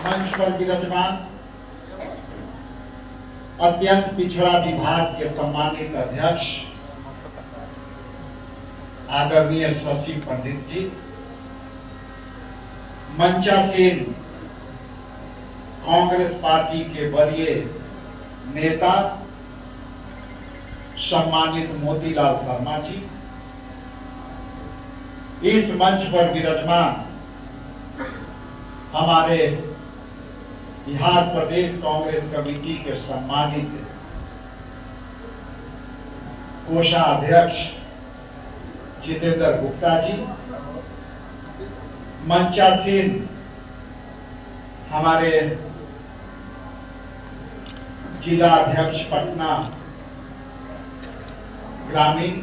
मंच पर विराजमान अत्यंत पिछड़ा विभाग के सम्मानित अध्यक्ष आदरणीय शशि पंडित जी, मंचासीन कांग्रेस पार्टी के वरीय नेता सम्मानित मोतीलाल शर्मा जी, इस मंच पर विराजमान हमारे बिहार प्रदेश कांग्रेस कमेटी के सम्मानित कोषाध्यक्ष जितेंद्र गुप्ता जी, मंचासीन हमारे जिला अध्यक्ष पटना ग्रामीण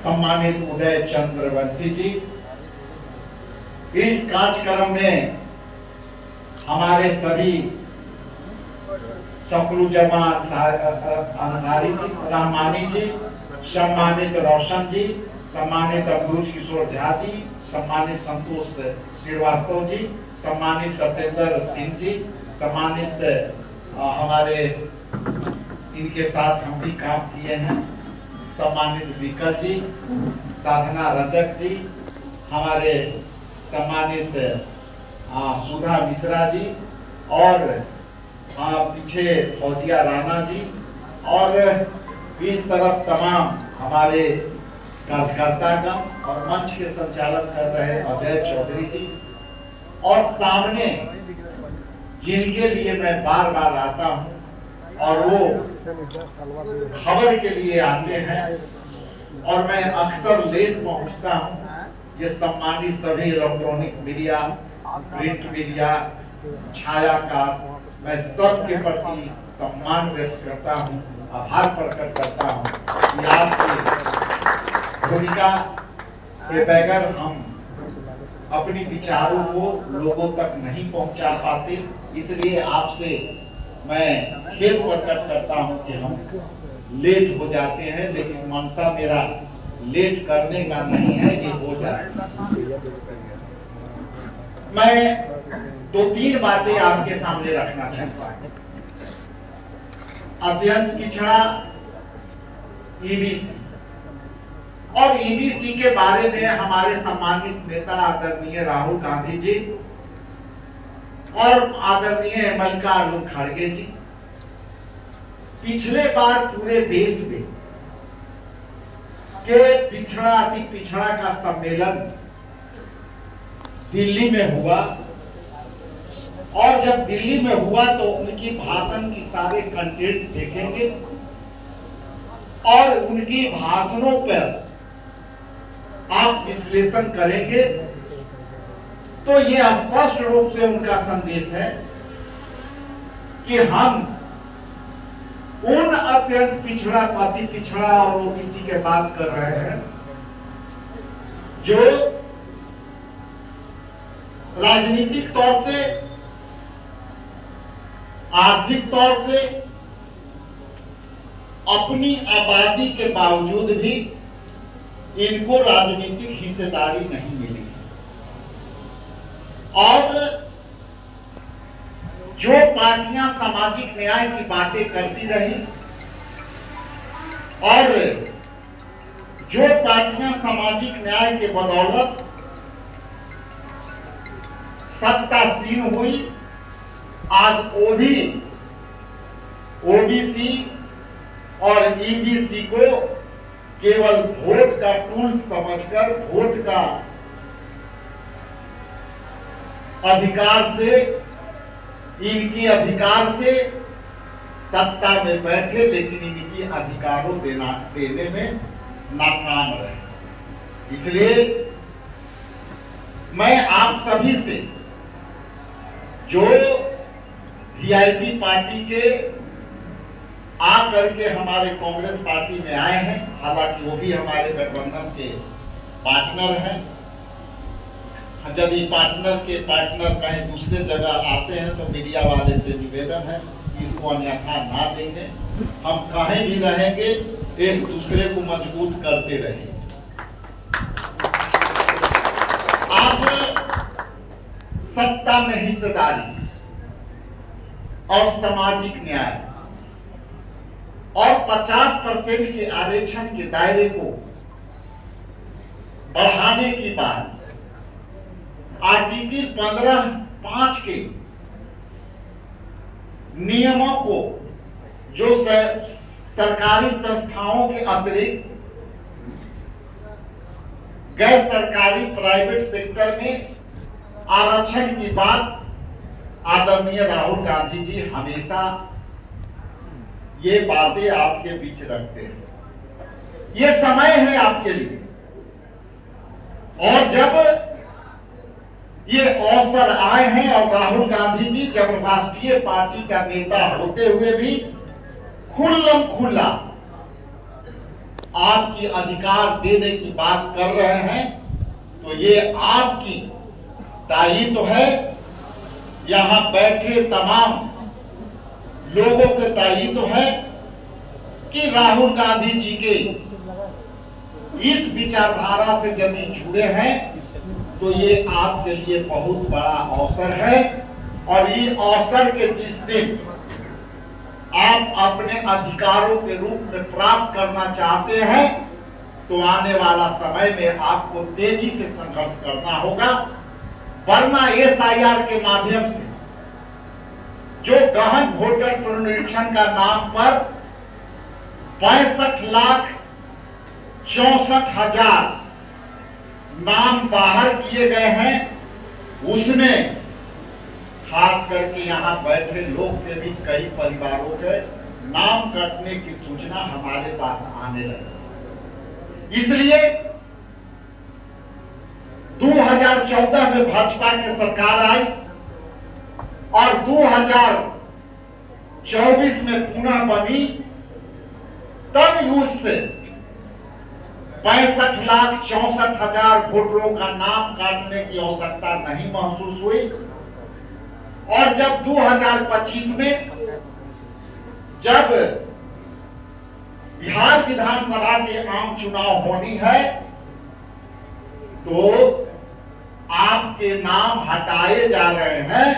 सम्मानित उदय चंद्रवंशी जी, इस कार्यक्रम में हमारे सभी सकलुजमान अंसारी जी, रहमानी जी, सम्मानित रोशन जी, सम्मानित अमरूज किशोर झा जी, सम्मानित संतोष श्रीवास्तव जी, सम्मानित सत्येंद्र सिंह जी, सम्मानित हमारे इनके साथ हम भी काम किए हैं सम्मानित विकल जी, साधना रजक जी, हमारे सम्मानित सुधा मिश्रा जी, और पीछे फौजिया राणा जी, और इस तरफ तमाम हमारे कार्यकर्ता का और मंच के संचालन कर रहे अजय चौधरी जी, और सामने जिनके लिए मैं बार बार आता हूं और वो खबर के लिए आते हैं और मैं अक्सर लेट पहुंचता हूं, ये सम्मानित सभी इलेक्ट्रॉनिक मीडिया, प्रिंट मीडिया, छायाकार, मैं सबके प्रति सम्मान व्यक्त करता हूं, आभार प्रकट करता हूं कि आपकी भूमिका के बगैर हम अपनी विचारों को लोगों तक नहीं पहुंचा पाते। इसलिए आपसे मैं खेद प्रकट करता हूं कि हम लेट हो जाते हैं, लेकिन मनसा मेरा लेट करने का नहीं है, ये हो जाएगा। मैं दो तीन बातें आपके सामने रखना चाहता हूं। अत्यंत पिछड़ा ईबीसी, और ईबीसी के बारे में हमारे सम्मानित नेता आदरणीय राहुल गांधी जी और आदरणीय मल्लिकार्जुन खड़गे जी पिछले बार पूरे देश में के पिछड़ा अति पिछड़ा का सम्मेलन दिल्ली में हुआ, और जब दिल्ली में हुआ तो उनकी भाषण की सारे कंटेंट देखेंगे और उनकी भाषणों पर आप विश्लेषण करेंगे तो यह स्पष्ट रूप से उनका संदेश है कि हम उन अत्यंत पिछड़ा, अति पिछड़ा और ओबीसी के बात कर रहे हैं जो राजनीतिक तौर से, आर्थिक तौर से अपनी आबादी के बावजूद भी इनको राजनीतिक हिस्सेदारी नहीं मिली, और जो पार्टियां सामाजिक न्याय की बातें करती रही और जो पार्टियां सामाजिक न्याय के बदौलत सत्तासीन हुई, आज ओबीसी और ईबीसी को केवल वोट का टूल समझकर, वोट का अधिकार से, इनकी अधिकार से सत्ता में बैठे, लेकिन इनकी अधिकारों देने में नाकाम रहे। इसलिए मैं आप सभी से, जो वीआईपी पार्टी के आकर के हमारे कांग्रेस पार्टी में आए हैं, हालांकि वो भी हमारे गठबंधन के पार्टनर हैं, यदि पार्टनर कहीं दूसरे जगह आते हैं तो मीडिया वाले से निवेदन है इसको अन्यथा ना देंगे। हम कहीं भी रहेंगे, एक दूसरे को मजबूत करते रहेंगे। आप सत्ता में हिस्सेदारी और सामाजिक न्याय और 50% के आरक्षण के दायरे को बढ़ाने की बात, आर्टिकल 15(5) के नियमों को जो सरकारी संस्थाओं के अतिरिक्त गैर सरकारी प्राइवेट सेक्टर में आरक्षण की बात आदरणीय राहुल गांधी जी हमेशा ये बातें आपके बीच रखते हैं। ये समय है आपके लिए, और जब ये अवसर आए हैं और राहुल गांधी जी जब राष्ट्रीय पार्टी का नेता होते हुए भी खुल्लम खुल्ला आपकी अधिकार देने की बात कर रहे हैं, तो ये आपकी दायित्व है, यहां बैठे तमाम लोगों के दायित्व है कि राहुल गांधी जी के इस विचारधारा से यदि जुड़े हैं तो ये आपके लिए बहुत बड़ा अवसर है। और ये अवसर के जिस दिन आप अपने अधिकारों के रूप में प्राप्त करना चाहते हैं, तो आने वाला समय में आपको तेजी से संघर्ष करना होगा, वरना SIR के माध्यम से जो गहन वोटर पुनरीक्षण का नाम पर 65,64,000 नाम बाहर किए गए हैं, उसमें खास करके यहाँ बैठे लोग के भी कई परिवारों के नाम कटने की सूचना हमारे पास आने लगी। इसलिए 2014 में भाजपा की सरकार आई और 2024 में पुनः बनी, तब उससे 65,64,000 वोटरों का नाम काटने की आवश्यकता नहीं महसूस हुई। और जब 2025 में जब बिहार विधानसभा के आम चुनाव होनी है, तो आपके नाम हटाए जा रहे हैं,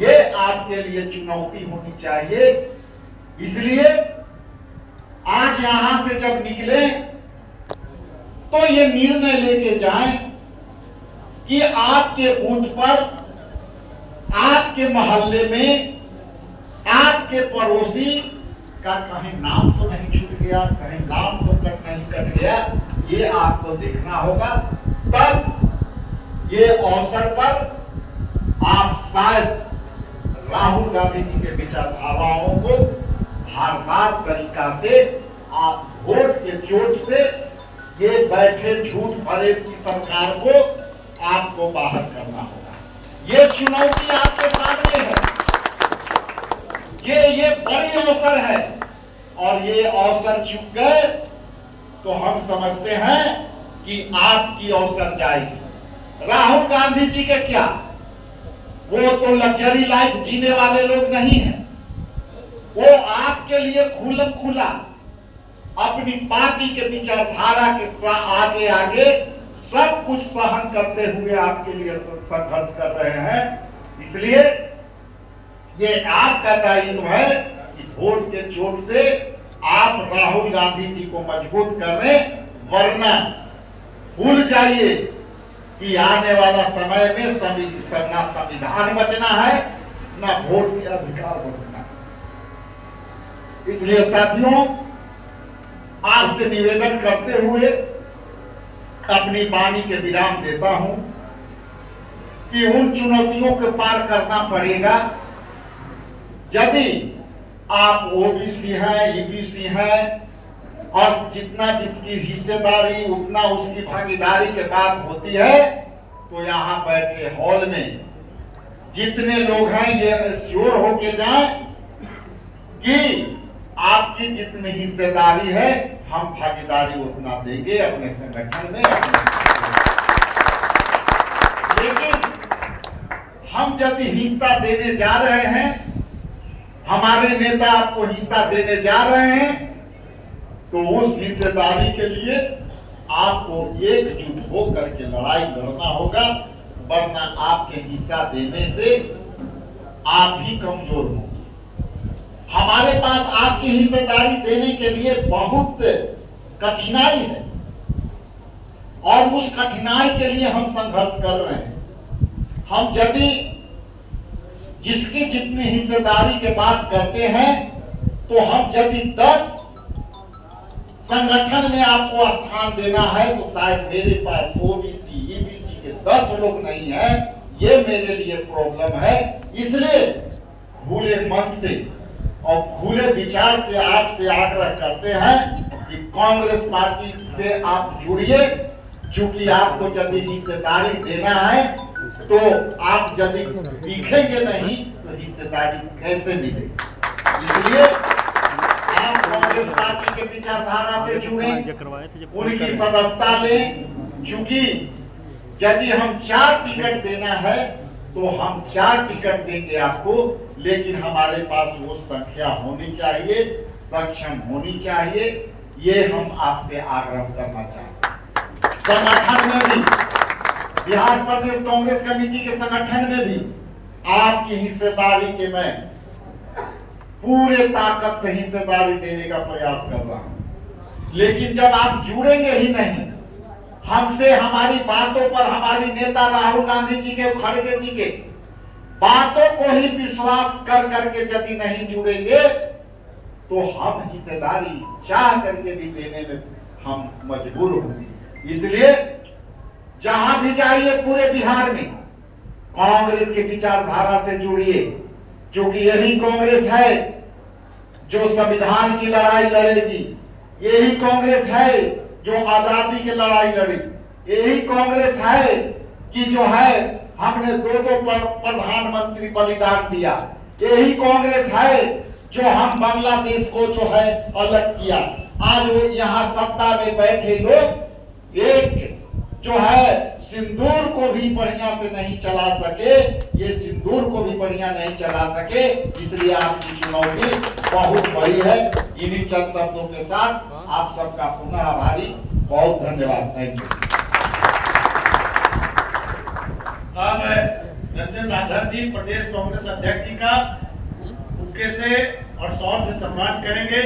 ये आपके लिए चुनौती होनी चाहिए। इसलिए आज यहां से जब निकले तो ये निर्णय लेके जाएं कि आपके बूथ पर, आपके मोहल्ले में, आपके पड़ोसी का कहीं नाम तो नहीं छूट गया, कहीं नाम तो नहीं कट गया, ये आपको देखना होगा। तब ये अवसर पर आप शायद राहुल गांधी जी के विचारधाराओं को धारदार तरीका से आप वोट के चोट से ये बैठे झूठ भरे की सरकार को आपको बाहर करना होगा। ये चुनौती आपके सामने है, ये बड़ी अवसर है, और ये अवसर चूक गए तो हम समझते हैं कि आपकी अवसर जाएगी। राहुल गांधी जी के क्या, वो तो लग्जरी लाइफ जीने वाले लोग नहीं हैं, वो आपके लिए खुल्लम खुला अपनी पार्टी के विचारधारा के आगे आगे सब कुछ सहन करते हुए आपके लिए संघर्ष कर रहे हैं। इसलिए ये आपका दायित्व है कि वोट के चोट से आप राहुल गांधी जी को मजबूत करें, वरना भूल जाइए कि आने वाला समय में ना संविधान बचना है, ना वोट के अधिकार बचना है। इसलिए साथियों, आपसे निवेदन करते हुए अपनी वाणी के विराम देता हूं कि उन चुनौतियों को पार करना पड़ेगा। यदि आप ओबीसी हैं, ईबीसी हैं, और जितना जिसकी हिस्सेदारी उतना उसकी भागीदारी के बात होती है, तो यहाँ बैठे हॉल में जितने लोग हैं ये श्योर होके जाएं कि आपकी जितनी हिस्सेदारी है हम भागीदारी उतना देंगे अपने संगठन में। लेकिन हम जब हिस्सा देने जा रहे हैं, हमारे नेता आपको हिस्सा देने जा रहे हैं, तो उस हिस्सेदारी के लिए आपको एकजुट होकर के लड़ाई लड़ना होगा। वरना आपके हिस्सा देने से आप ही कमजोर होंगे। हमारे पास आपकी हिस्सेदारी देने के लिए बहुत कठिनाई है और उस कठिनाई के लिए हम संघर्ष कर रहे हैं। हम यदि जिसकी जितनी हिस्सेदारी की बात करते हैं तो हम यदि 10 संगठन में आपको स्थान देना है तो शायद मेरे पास ओबीसी ईबीसी के 10 लोग नहीं है, ये मेरे लिए प्रॉब्लम है। इसलिए खुले मन से और खुले विचार से आपसे आग्रह करते हैं कि कांग्रेस पार्टी से आप जुड़िए, क्योंकि आपको यदि हिस्सेदारी देना है तो आप यदि दिखेंगे नहीं तो हिस्सेदारी कैसे मिलेगी। इसलिए आप कांग्रेस पार्टी के विचारधारा से जुड़े, उनकी सदस्यता लें, क्योंकि यदि हम 4 टिकट देना है तो हम 4 टिकट देंगे आपको, लेकिन हमारे पास वो संख्या होनी चाहिए, सक्षम होनी चाहिए। ये हम आपसे आग्रह करना चाहते। संगठन में भी, बिहार प्रदेश कांग्रेस कमेटी के संगठन में भी आपकी हिस्सेदारी के मैं पूरे ताकत से हिस्सेदारी देने का प्रयास कर रहा हूं। लेकिन जब आप जुड़ेंगे ही नहीं हमसे, हमारी बातों पर, हमारी नेता राहुल गांधी जी के, खड़गे जी के बातों को ही विश्वास कर करके यदि नहीं जुड़ेंगे तो हम हिस्सेदारी चाह करके भी देने में हम मजबूर होंगे। इसलिए जहां भी जाइए पूरे बिहार में कांग्रेस की विचारधारा से जुड़िए, क्योंकि यही कांग्रेस है जो संविधान की लड़ाई लड़ेगी, यही कांग्रेस है जो आजादी की लड़ाई लड़ी, यही कांग्रेस है कि जो है हमने 2 प्रधानमंत्री बलिदान दिया, यही कांग्रेस है जो हम बांग्लादेश को जो है अलग किया। आज वो यहाँ सत्ता में बैठे लोग एक जो है सिंदूर को भी बढ़िया से नहीं चला सके, ये सिंदूर को भी बढ़िया नहीं चला सके। इसलिए आपकी चुनौती बहुत बड़ी है। इन्हीं चंद शब्दों के साथ आप सबका पुनः आभारी, बहुत धन्यवाद। Thank you. अब रंजन राघव जी प्रदेश कांग्रेस अध्यक्ष जी का बुके से और शॉल से सम्मान करेंगे।